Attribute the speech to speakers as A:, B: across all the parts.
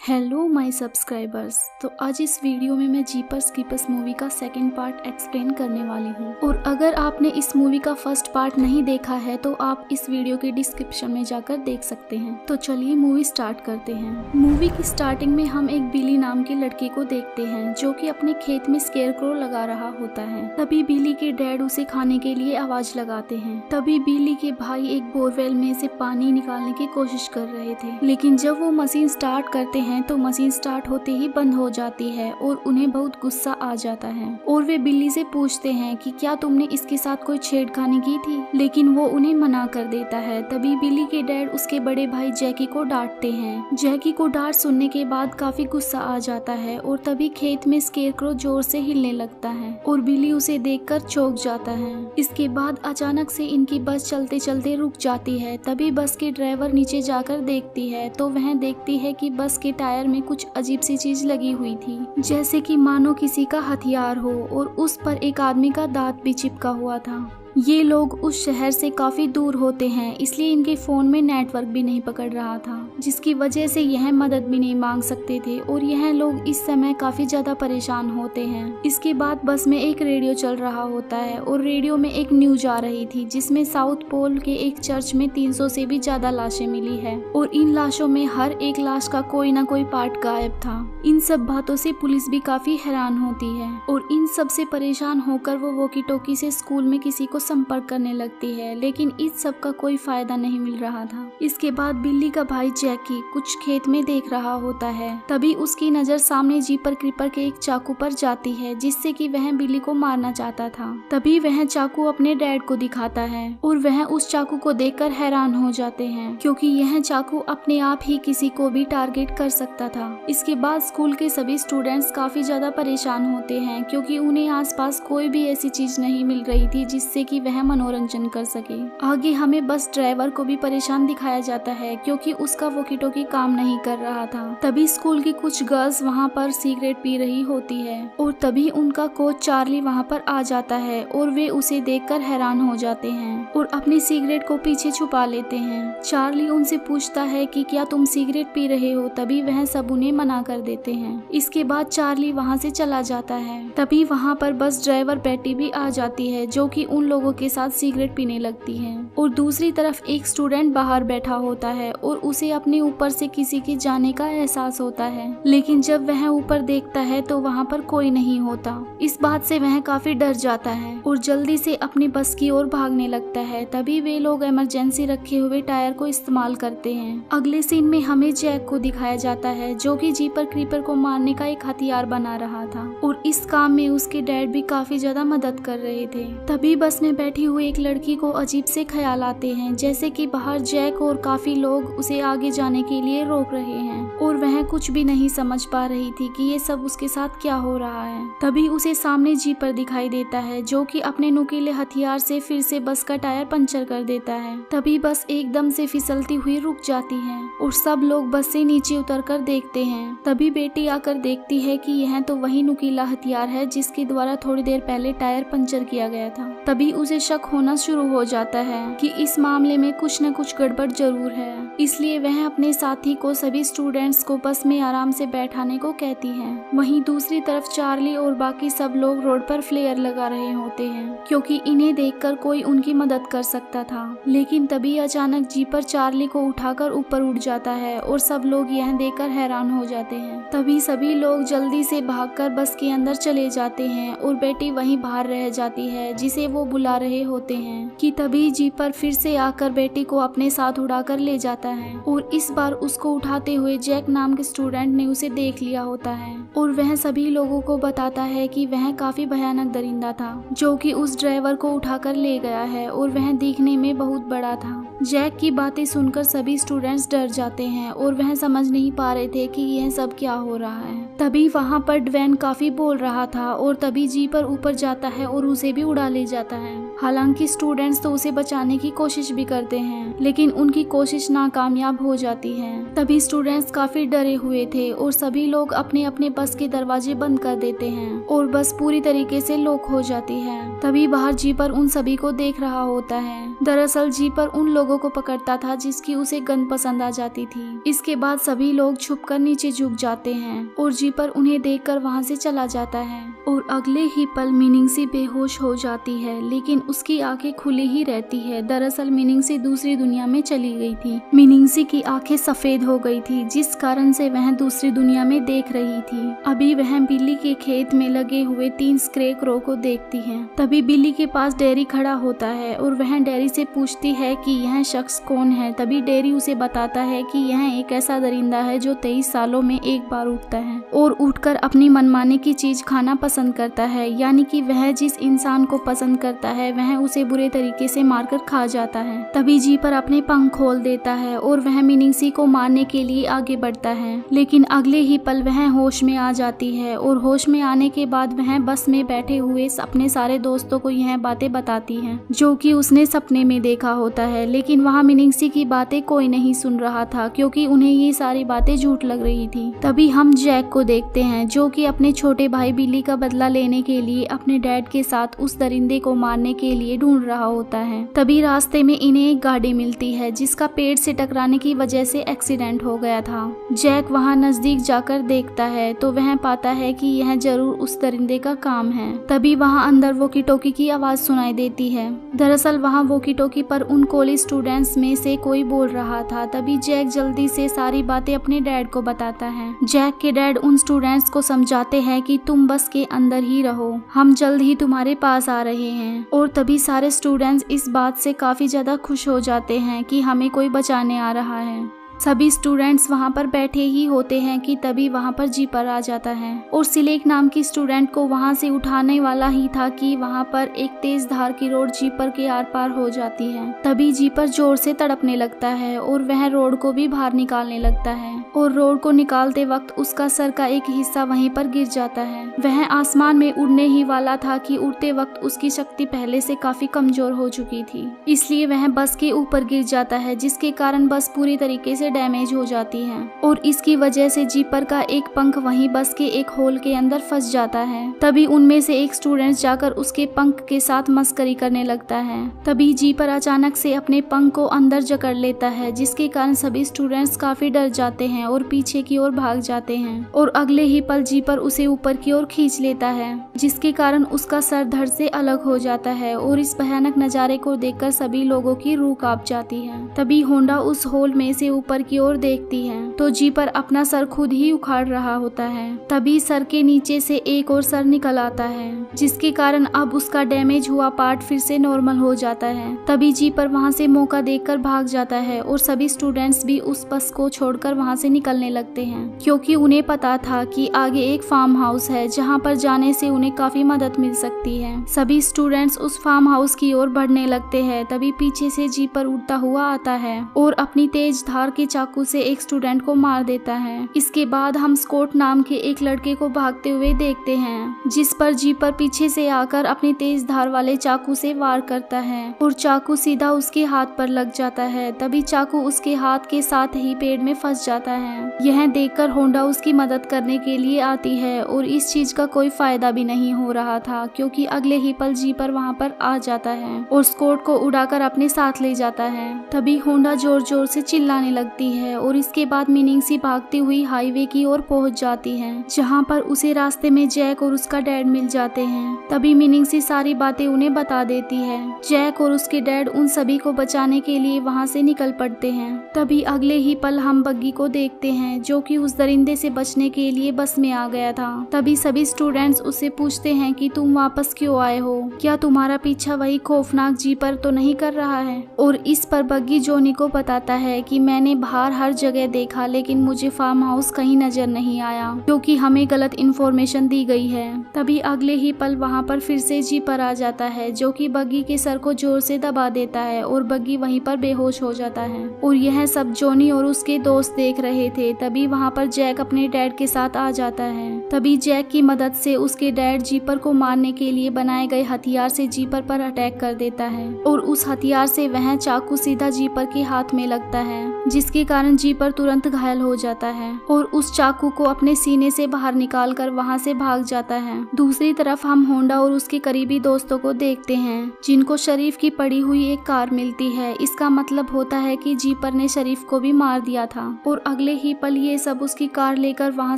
A: Hello my subscribers. तो आज इस वीडियो में मैं जीपर्स क्रीपर्स मूवी का सेकंड पार्ट एक्सप्लेन करने वाली हूँ। और अगर आपने इस मूवी का फर्स्ट पार्ट नहीं देखा है तो आप इस वीडियो के डिस्क्रिप्शन में जाकर देख सकते हैं। तो चलिए मूवी स्टार्ट करते हैं। मूवी की स्टार्टिंग में हम एक बिली नाम के लड़के को देखते हैं जो कि अपने खेत में स्केयरक्रो लगा रहा होता है। तभी बिली के डैड उसे खाने के लिए आवाज लगाते हैं। तभी बिली के भाई एक बोरवेल में से पानी निकालने की कोशिश कर रहे थे, लेकिन जब वो मशीन स्टार्ट करते हैं तो मशीन स्टार्ट होते ही बंद हो जाती है और उन्हें बहुत गुस्सा आ जाता है और वे बिल्ली से पूछते हैं कि क्या तुमने इसके साथ कोई छेड़खानी की थी, लेकिन वो उन्हें मना कर देता है। तभी बिल्ली के डैड उसके बड़े भाई जैकी को डांटते हैं। जैकी को डांट सुनने के बाद काफी गुस्सा आ जाता है और तभी खेत में स्केयरक्रो जोर से हिलने लगता है और बिल्ली उसे देखकर चौंक जाता है। इसके बाद अचानक से इनकी बस चलते चलते रुक जाती है। तभी बस के ड्राइवर नीचे जाकर देखती है तो वह देखती है कि बस के टायर में कुछ अजीब सी चीज लगी हुई थी, जैसे कि मानो किसी का हथियार हो, और उस पर एक आदमी का दांत भी चिपका हुआ था। ये लोग उस शहर से काफी दूर होते हैं, इसलिए इनके फोन में नेटवर्क भी नहीं पकड़ रहा था, जिसकी वजह से यह मदद भी नहीं मांग सकते थे और यह लोग इस समय काफी ज्यादा परेशान होते हैं। इसके बाद बस में एक रेडियो चल रहा होता है और रेडियो में एक न्यूज आ रही थी जिसमें साउथ पोल के एक चर्च में 300 से भी ज्यादा लाशें मिली है और इन लाशों में हर एक लाश का कोई ना कोई पार्ट गायब था। इन सब बातों से पुलिस भी काफी हैरान होती है और इन सब से परेशान होकर वो वॉकी टॉकी से स्कूल में किसी को संपर्क करने लगती है, लेकिन इस सब का कोई फायदा नहीं मिल रहा था। इसके बाद बिल्ली का भाई जैकी कुछ खेत में देख रहा होता है। तभी उसकी नजर सामने जीपर क्रीपर के एक चाकू पर जाती है जिससे कि वह बिल्ली को मारना चाहता था। तभी वह चाकू अपने डैड को दिखाता है और वह उस चाकू को देखकर हैरान हो जाते हैं क्योंकि यह चाकू अपने आप ही किसी को भी टारगेट कर सकता था। इसके बाद स्कूल के सभी स्टूडेंट्स काफी ज्यादा परेशान होते हैं क्योंकि उन्हें आसपास कोई भी ऐसी चीज नहीं मिल रही थी जिससे कि वह मनोरंजन कर सके। आगे हमें बस ड्राइवर को भी परेशान दिखाया जाता है क्योंकि उसका वॉकी टॉकी काम नहीं कर रहा था। तभी स्कूल की कुछ गर्ल्स वहां पर सिगरेट पी रही होती है और तभी उनका कोच चार्ली वहां पर आ जाता है और वे उसे देखकर हैरान हो जाते हैं और अपनी सिगरेट को पीछे छुपा लेते हैं। चार्ली उनसे पूछता है कि क्या तुम सिगरेट पी रहे हो, तभी वह सब उन्हें मना कर देते हैं। इसके बाद चार्ली वहां से चला जाता है। तभी वहां पर बस ड्राइवर बेटी भी आ जाती है जो कि उन लोगों के साथ सिगरेट पीने लगती है और दूसरी तरफ एक स्टूडेंट बाहर बैठा होता है और उसे अपने ऊपर से किसी के जाने का एहसास होता है, लेकिन जब वह ऊपर देखता है तो वहां पर कोई नहीं होता। इस बात से वह काफी डर जाता है और जल्दी से अपनी बस की ओर भागने लगता है। तभी वे लोग इमरजेंसी रखे हुए टायर को इस्तेमाल करते हैं। अगले सीन में हमें जैक को दिखाया जाता है जो कि जीपर क्रीपर को मारने का एक हथियार बना रहा था और इस काम में उसके डैड भी काफी ज्यादा मदद कर रहे थे। तभी बस में बैठी हुई एक लड़की को अजीब से ख्याल आते हैं, जैसे कि बाहर जैक और काफी लोग उसे आगे जाने के लिए रोक रहे हैं और वह कुछ भी नहीं समझ पा रही थी कि ये सब उसके साथ क्या हो रहा है। तभी उसे सामने जीपर दिखाई देता है जो कि अपने नुकीले हथियार से फिर से बस का टायर पंचर कर देता है। तभी बस एकदम से फिसलती हुई रुक जाती है और सब लोग बस से नीचे उतरकर देखते हैं। तभी बेटी आकर देखती है कि यह तो वही नुकीला हथियार है जिसके द्वारा थोड़ी देर पहले टायर पंचर किया गया था। तभी उसे शक होना शुरू हो जाता है कि इस मामले में कुछ न कुछ गड़बड़ जरूर है, इसलिए वह अपने साथी को सभी स्टूडेंट्स को बस में आराम से बैठाने को कहती है। वहीं दूसरी तरफ चार्ली और बाकी सब लोग रोड पर फ्लेयर लगा रहे होते हैं क्योंकि इन्हें देखकर कोई उनकी मदद कर सकता था, लेकिन तभी अचानक जीपर चार्ली को उठाकर ऊपर उड़ जाता है और सब लोग यह देखकर हैरान हो जाते हैं। तभी सभी लोग जल्दी से भागकर बस के अंदर चले जाते हैं और बेटी वहीं बाहर रह जाती है जिसे वो बुला रहे होते हैं कि तभी जीपर फिर से आकर बेटी को अपने साथ उड़ाकर ले जाता है और इस बार उसको उठाते हुए जैक नाम के स्टूडेंट ने उसे देख लिया होता है और वह सभी लोगों को बताता है कि वह काफी भयानक दरिंदा था जो कि उस ड्राइवर को उठाकर ले गया है और वह दिखने में बहुत बड़ा था। जैक की बातें सुनकर सभी स्टूडेंट्स डर जाते हैं और वह समझ नहीं पा रहे थे कि यह सब क्या हो रहा है। तभी वहां पर ड्वेन काफी बोल रहा था और तभी जीपर ऊपर जाता है और उसे भी उड़ा ले जाता है। है। हालांकि स्टूडेंट्स तो उसे बचाने की कोशिश भी करते हैं, लेकिन उनकी कोशिश नाकामयाब हो जाती है। तभी स्टूडेंट्स काफी डरे हुए थे और सभी लोग अपने अपने बस के दरवाजे बंद कर देते हैं और बस पूरी तरीके से लॉक हो जाती है। तभी बाहर जीपर उन सभी को देख रहा होता है। दरअसल जीपर उन लोगों को पकड़ता था जिसकी उसे गन पसंद आ जाती थी। इसके बाद सभी लोग छुपकर नीचे झुक जाते हैं और जीपर उन्हें देखकर वहां से चला जाता है और अगले ही पल मीनिंगसी बेहोश हो जाती है, लेकिन उसकी आंखें खुली ही रहती है। दरअसल मीनिंगसी दूसरी दुनिया में चली गई थी। मीनिंगसी की आंखें सफेद हो गई थी, जिस कारण से वह दूसरी दुनिया में देख रही थी। अभी वह बिल्ली के खेत में लगे हुए 3 स्क्रे क्रो को देखती है। तभी बिल्ली के पास डेरी खड़ा होता है और वह डेरी से पूछती है कि यह शख्स कौन है। तभी डेरी उसे बताता है कि यह एक ऐसा दरिंदा है जो 23 सालों में एक बार उठता है और उठकर अपनी मनमाने की चीज खाना पसंद करता है, यानी कि वह जिस इंसान को पसंद करता है वह उसे बुरे तरीके से मारकर खा जाता है। तभी जीपर अपने पंख खोल देता है और वह मीनिंगसी को मारने के लिए आगे बढ़ता है, लेकिन अगले ही पल वह होश में आ जाती है और होश में आने के बाद वह बस में बैठे हुए अपने सारे दोस्तों को यह बातें बताती है जो कि उसने सपने में देखा होता है। लेकिन वहाँ मीनिंगसी की बातें कोई नहीं सुन रहा था क्योंकि उन्हें ये सारी बातें झूठ लग रही थी। तभी हम जैक को देखते हैं जो कि अपने छोटे भाई बिल्ली का बदला लेने के लिए अपने डैड के साथ उस दरिंदे को मारने के लिए ढूंढ रहा होता है। तभी रास्ते में इन्हें एक गाड़ी मिलती है जिसका पेड़ से टकराने की वजह से एक्सीडेंट हो गया था। जैक वहाँ नजदीक जाकर देखता है तो वह पाता है कि यह जरूर उस दरिंदे का काम है। तभी वहाँ अंदर वॉकी टॉकी की आवाज सुनाई देती है। दरअसल वहाँ वॉकी टॉकी पर उन कॉलेज स्टूडेंट्स में से कोई बोल रहा था। तभी जैक जल्दी से सारी बातें अपने डैड को बताता है। जैक के डैड उन स्टूडेंट्स को समझाते हैं कि तुम बस के अंदर ही रहो, हम जल्द ही तुम्हारे पास आ रहे हैं। और तभी सारे स्टूडेंट्स इस बात से काफी ज्यादा खुश हो जाते हैं कि हमें कोई बचाने आ रहा है। सभी स्टूडेंट्स वहाँ पर बैठे ही होते हैं कि तभी वहाँ पर जीपर आ जाता है और सिलेक नाम की स्टूडेंट को वहाँ से उठाने वाला ही था कि वहाँ पर एक तेज धार की रोड जीपर के आर पार हो जाती है। तभी जीपर जोर से तड़पने लगता है और वह रोड को भी बाहर निकालने लगता है और रोड को निकालते वक्त उसका सर का एक हिस्सा वहीं पर गिर जाता है। वह आसमान में उड़ने ही वाला था कि उड़ते वक्त उसकी शक्ति पहले से काफी कमजोर हो चुकी थी, इसलिए वह बस के ऊपर गिर जाता है, जिसके कारण बस पूरी तरीके से डैमेज हो जाती है और इसकी वजह से जीपर का एक पंख वहीं बस के एक होल के अंदर फंस जाता है। तभी उनमें से एक स्टूडेंट जाकर उसके पंख के साथ मस्करी करने लगता है। तभी जीपर अचानक से अपने पंख को अंदर जकड़ लेता है, जिसके कारण सभी स्टूडेंट्स काफी डर जाते हैं और पीछे की ओर भाग जाते हैं और अगले ही पल जीपर उसे ऊपर की ओर खींच लेता है, जिसके कारण उसका सर धड़ से अलग हो जाता है और इस भयानक नजारे को देखकर सभी लोगों की रूह कांप जाती है। तभी होंडा उस होल में से ऊपर की ओर देखती है तो जीपर अपना सर खुद ही उखाड़ रहा होता है। तभी सर के नीचे से एक और सर निकल आता है, जिसके कारण अब उसका डैमेज हुआ पार्ट फिर से नॉर्मल हो जाता है। तभी जीपर वहां से मौका देखकर भाग जाता है और सभी स्टूडेंट्स भी उस बस को छोड़कर वहां से निकलने लगते हैं, क्योंकि उन्हें पता था कि आगे एक फार्म हाउस है जहां पर जाने से उन्हें काफी मदद मिल सकती है। सभी स्टूडेंट्स उस फार्म हाउस की ओर बढ़ने लगते हैं। तभी पीछे से जीपर उड़ता हुआ आता है और अपनी तेज धार के चाकू से एक स्टूडेंट को मार देता है। इसके बाद हम स्कॉट नाम के एक लड़के को भागते हुए देखते हैं, जिस पर जीपर पीछे से आकर अपने तेज धार वाले चाकू से वार करता है और चाकू सीधा उसके हाथ पर लग जाता है। तभी चाकू उसके हाथ के साथ ही पेड़ में फंस जाता है। यह देखकर होंडा उसकी मदद करने के लिए आती है और इस चीज का कोई फायदा भी नहीं हो रहा था, क्योंकि अगले ही पल जीपर वहाँ पर आ जाता है और स्कॉट को उड़ाकर अपने साथ ले जाता है। तभी होंडा जोर जोर से चिल्लाने लगती है और इसके बाद मीनिंगसी भागती हुई हाईवे की ओर पहुंच जाती है, जहां पर उसे रास्ते में जैक और उसका डैड मिल जाते हैं। तभी मीनिंगसी सारी बातें उन्हें बता देती है। जैक और उसके डैड उन सभी को बचाने के लिए वहां से निकल पड़ते हैं। तभी अगले ही पल हम बग्गी को देखते हैं, जो कि उस दरिंदे से बचने के लिए बस में आ गया था। तभी सभी स्टूडेंट्स उससे पूछते हैं कि तुम वापस क्यों आए हो, क्या तुम्हारा पीछा वही खौफनाक जीपर तो नहीं कर रहा है। और इस पर बग्गी जोनी को बताता है कि मैंने बाहर हर जगह देखा लेकिन मुझे फार्म हाउस कहीं नजर नहीं आया क्योंकि हमें गलत इन्फॉर्मेशन दी गई है। तभी अगले ही पल वहाँ पर फिर से जीपर आ जाता है जो कि बग्गी के सर को जोर से दबा देता है और बग्गी वहीं पर बेहोश हो जाता है। और यह सब जॉनी और उसके दोस्त देख रहे थे। तभी वहाँ पर जैक अपने डैड के साथ आ जाता है। तभी जैक की मदद से उसके डैड जीपर को मारने के लिए बनाए गए हथियार से जीपर पर अटैक कर देता है और उस हथियार से वह चाकू सीधा जीपर के हाथ में लगता है, जिसके कारण जीपर तुरंत घायल हो जाता है और उस चाकू को अपने सीने से बाहर निकाल कर वहाँ से भाग जाता है। दूसरी तरफ हम होंडा और उसके करीबी दोस्तों को देखते हैं जिनको शरीफ की पड़ी हुई एक कार मिलती है। इसका मतलब होता है कि जीपर ने शरीफ को भी मार दिया था। और अगले ही पल ये सब उसकी कार लेकर वहाँ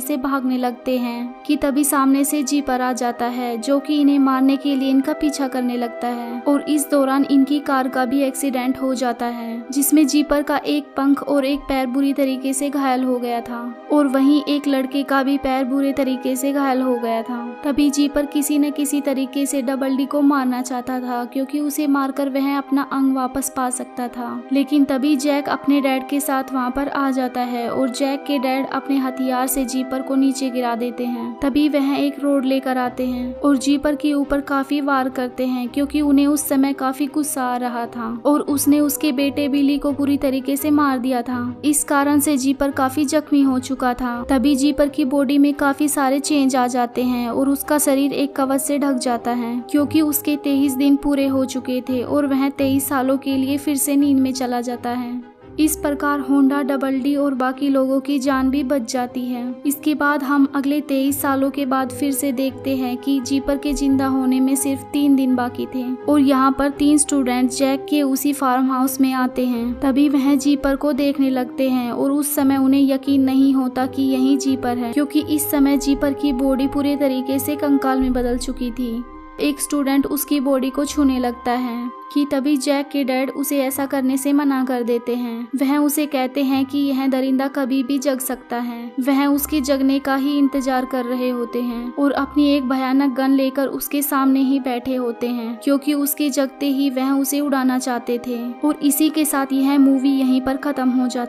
A: से भागने लगते हैं कि तभी सामने से जीपर आ जाता है जो कि इन्हें मारने के लिए इनका पीछा करने लगता है। और इस दौरान इनकी कार का भी एक्सीडेंट हो जाता है जिसमें जीपर का एक पंख और एक पैर बुरी तरीके से घायल हो गया था और वहीं एक लड़के का भी पैर बुरे तरीके से घायल हो गया था। तभी जीपर किसी न किसी तरीके से डबल डी को मारना चाहता था क्योंकि उसे मारकर वह अपना अंग वापस पा सकता था। लेकिन तभी जैक अपने डैड के साथ वहाँ पर आ जाता है और जैक के डैड अपने हथियार से जीपर को नीचे गिरा देते हैं। तभी वह एक रोड लेकर आते हैं और जीपर के ऊपर काफी वार करते हैं क्योंकि उन्हें उस समय काफी गुस्सा आ रहा था और उसने उसके बेटे बिली को पूरी तरीके से मार दिया था। इस कारण से जीपर काफी जख्मी हो चुका था। तभी जीपर की बॉडी में काफी सारे चेंज आ जाते हैं और उसका शरीर एक कवच से ढक जाता है क्योंकि उसके 23 दिन पूरे हो चुके थे और वह 23 सालों के लिए फिर से नींद में चला जाता है। इस प्रकार होंडा, डबल डी और बाकी लोगों की जान भी बच जाती है। इसके बाद हम अगले 23 सालों के बाद फिर से देखते हैं कि जीपर के जिंदा होने में सिर्फ 3 दिन बाकी थे और यहाँ पर 3 स्टूडेंट जैक के उसी फार्म हाउस में आते हैं। तभी वह जीपर को देखने लगते हैं और उस समय उन्हें यकीन नहीं होता कि यही जीपर है क्योंकि इस समय जीपर की बॉडी पूरे तरीके से कंकाल में बदल चुकी थी। एक स्टूडेंट उसकी बॉडी को छूने लगता है कि तभी जैक के डैड उसे ऐसा करने से मना कर देते हैं। वह उसे कहते हैं कि यह दरिंदा कभी भी जग सकता है। वह उसके जगने का ही इंतजार कर रहे होते हैं और अपनी एक भयानक गन लेकर उसके सामने ही बैठे होते हैं क्योंकि उसके जगते ही वह उसे उड़ाना चाहते थे। और इसी के साथ यह मूवी यहीं पर खत्म हो जाती है।